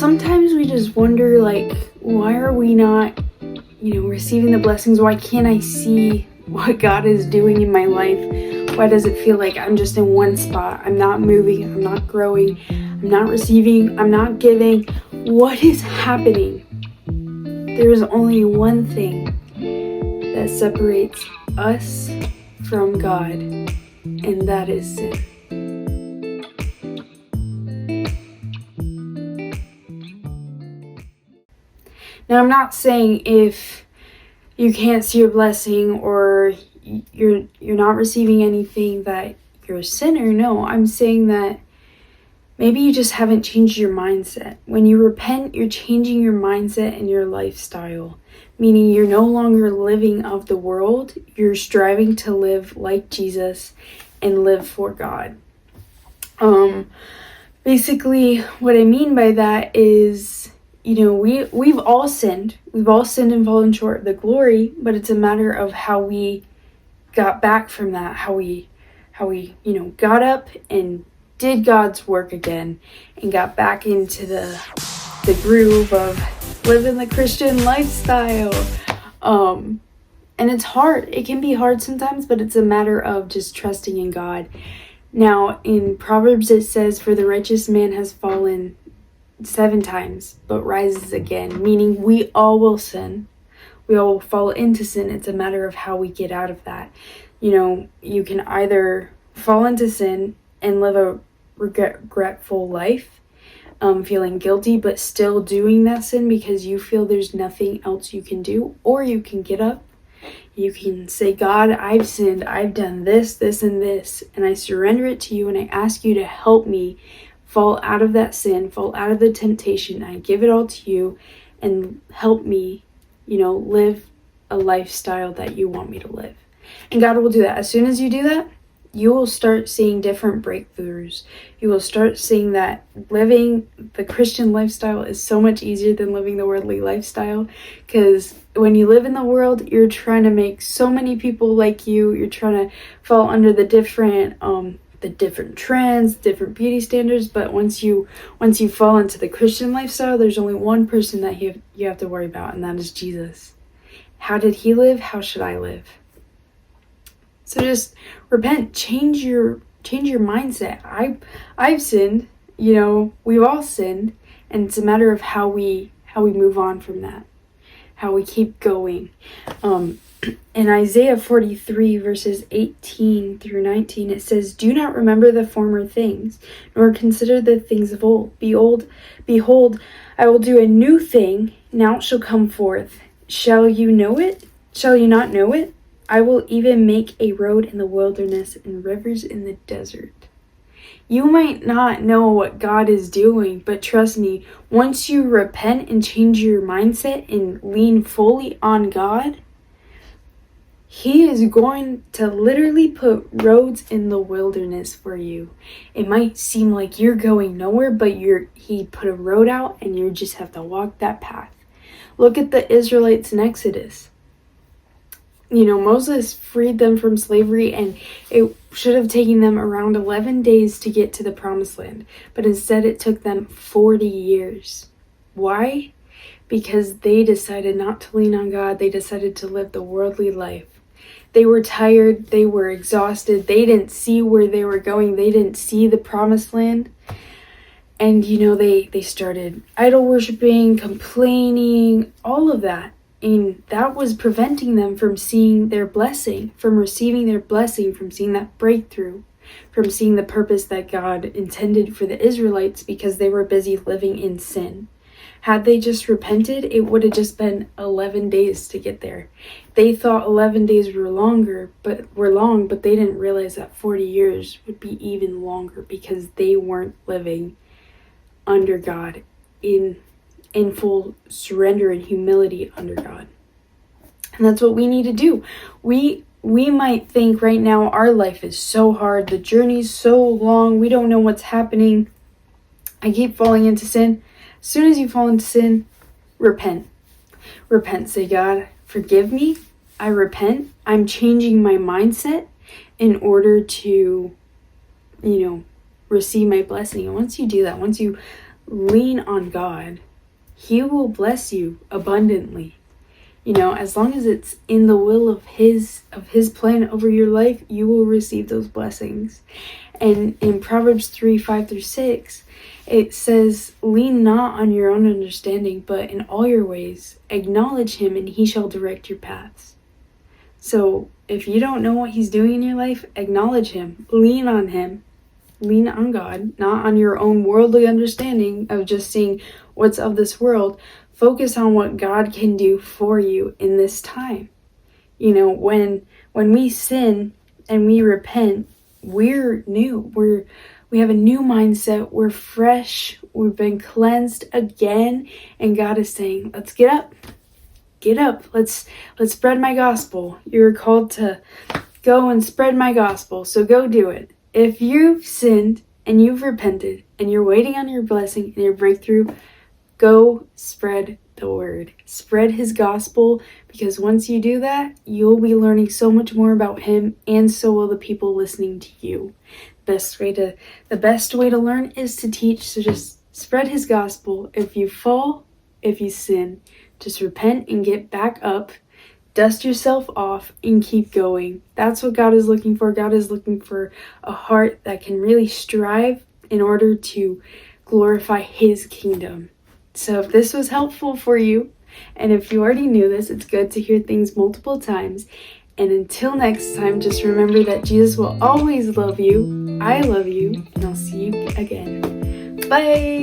sometimes we just wonder, like, why are we not, receiving the blessings? Why can't I see what God is doing in my life? Why does it feel like I'm just in one spot? I'm not moving, I'm not growing, I'm not receiving, I'm not giving. What is happening? There is only one thing that separates us from God, and that is sin. Now, I'm not saying if you can't see your blessing or you're not receiving anything that you're a sinner. No, I'm saying that maybe you just haven't changed your mindset. When you repent, you're changing your mindset and your lifestyle, meaning you're no longer living of the world. You're striving to live like Jesus and live for God. Basically, what I mean by that is, we've all sinned. We've all sinned and fallen short of the glory, but it's a matter of how we got back from that, how we got up and did God's work again and got back into the groove of living the Christian lifestyle. And it's hard. It can be hard sometimes, but it's a matter of just trusting in God. Now, in Proverbs it says, "For the righteous man has fallen 7 times, but rises again," meaning we all will sin. We all will fall into sin. It's a matter of how we get out of that. You can either fall into sin and live a regretful life, feeling guilty, but still doing that sin because you feel there's nothing else you can do, or you can get up. You can say, "God, I've sinned. I've done this, this, and this, and I surrender it to you, and I ask you to help me fall out of that sin, fall out of the temptation. I give it all to you, and help me, live a lifestyle that you want me to live." And God will do that. As soon as you do that, you will start seeing different breakthroughs. You will start seeing that living the Christian lifestyle is so much easier than living the worldly lifestyle. Because when you live in the world, you're trying to make so many people like you. You're trying to fall under the different trends, different beauty standards. But once you fall into the Christian lifestyle, there's only one person that you have to worry about, and that is Jesus. How did he live? How should I live? So just repent, change your mindset. I've sinned, we've all sinned, and it's a matter of how we move on from that, how we keep going. In Isaiah 43 verses 18 through 19, it says, "Do not remember the former things, nor consider the things of old. Behold, I will do a new thing, now it shall come forth. Shall you know it? Shall you not know it? I will even make a road in the wilderness and rivers in the desert." You might not know what God is doing, but trust me, once you repent and change your mindset and lean fully on God, he is going to literally put roads in the wilderness for you. It might seem like you're going nowhere, but he put a road out and you just have to walk that path. Look at the Israelites in Exodus. Moses freed them from slavery, and it should have taken them around 11 days to get to the promised land. But instead, it took them 40 years. Why? Because they decided not to lean on God. They decided to live the worldly life. They were tired. They were exhausted. They didn't see where they were going. They didn't see the promised land. And, they started idol worshiping, complaining, all of that. And that was preventing them from seeing their blessing, from receiving their blessing, from seeing that breakthrough, from seeing the purpose that God intended for the Israelites, because they were busy living in sin. Had they just repented, it would have just been 11 days to get there. They thought 11 days were long, but they didn't realize that 40 years would be even longer because they weren't living under God in full surrender and humility under God. And that's what we need to do. We might think right now our life is so hard, the journey's so long, we don't know what's happening. I keep falling into sin. As soon as you fall into sin, repent. Repent. Say, "God, forgive me. I repent. I'm changing my mindset in order to, receive my blessing." And once you do that, once you lean on God. He will bless you abundantly. As long as it's in the will of his plan over your life, you will receive those blessings. And in Proverbs 3:5-6, it says, lean not on your own understanding, but in all your ways acknowledge him, and he shall direct your paths. So if you don't know what he's doing in your life, acknowledge him, lean on him, lean on God, not on your own worldly understanding of just seeing what's of this world. Focus on what God can do for you in this time. When we sin and we repent, we're new. We have a new mindset. We're fresh. We've been cleansed again. And God is saying, let's get up. Get up. Let's spread my gospel. You're called to go and spread my gospel. So go do it. If you've sinned and you've repented and you're waiting on your blessing and your breakthrough, go spread the word. Spread his gospel, because once you do that, you'll be learning so much more about him, and so will the people listening to you. The best way to learn is to teach. So just spread his gospel. If you fall, if you sin, just repent and get back up. Dust yourself off and keep going. That's what God is looking for. God is looking for a heart that can really strive in order to glorify his kingdom. So if this was helpful for you, and if you already knew this, it's good to hear things multiple times. And until next time, just remember that Jesus will always love you. I love you, and I'll see you again. Bye!